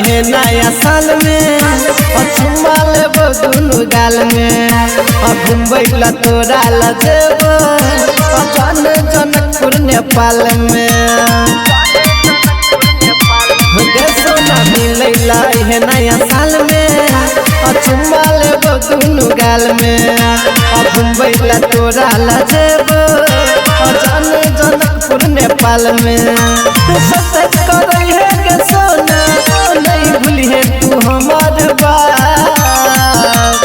है नया साल में चुम्मा लेबो दुनु गाल में घुमबैला तोरा लजेबो जनकपुर नेपाल में सोना मिलैला है नया साल में चुम्मा लेबो दुनु गाल में घुमबैला तोरा लजेबो जनकपुर नेपाल में सच करे है के सोना नहीं भूली है तू हमार बात।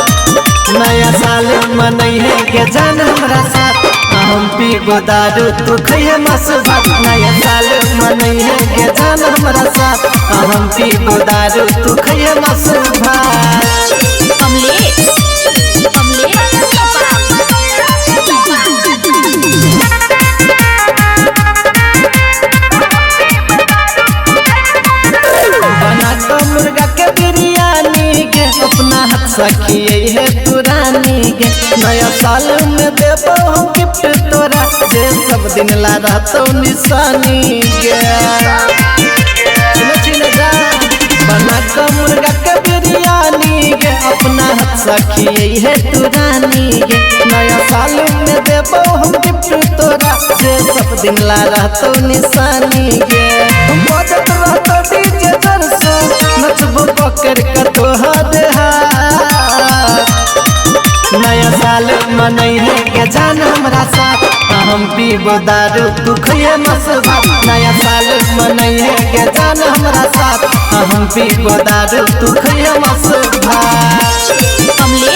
नया साल मनई है के जान हमरा साथ हम पीबो दारू तू खइहे मस भात। नया साल मनई है के जान हमरा साथ हम पीबो दारू तू खइहे मस भात। मुर्गा के बिरयानी के अपना हाथ सखिए है पुरानी के नया साल में देबो हम गिफ्ट तोरा जे सब दिन ला रहतो निशानी के बना के मुर्गा के बिरयानी के अपना हाथ सखिए है पुरानी के नया साल में देबो हम गिफ्ट तोरा जे सब दिन ला रहतो निशानी के बजत रहतो डीजे दरसो नचबो पकड़ कर तोहर हाथ। नया साल मनई है के जान हमरा साथ हम पीबो दारू तू खइहे मस भात। नया साल मनई है के जान हमरा साथ हम पीबो दारू तू खइहे मस भात।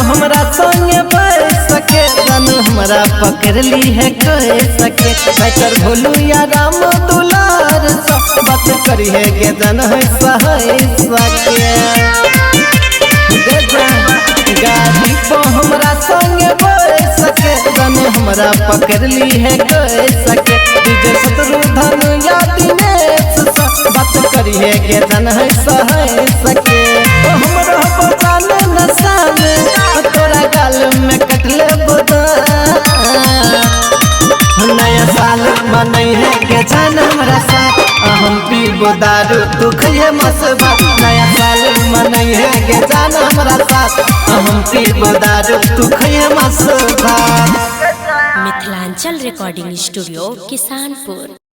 हमरा संगे बैठ सके रन हमरा पकड़ ली है कह सके बैठर भोलू या राम दुलार सब बात करी है के जन है सहे सके गाड़ी पर हमरा संगे बैठ सके रन हमरा पकड़ ली है कह सके डीजे शत्रुधन या दिनेश बात करी है के जन है सहे सके हमरा पहचान नशा में तोरा गाल में कटले बोदा। नया साल मनई है के जान हमरा साथ हम पीबो दारू तू खइहे मस भात। नया साल मनई है के जान हमरा साथ हम पीबो दारू तू खइहे मस भात। Mithilanchal recording studio Kisanpur.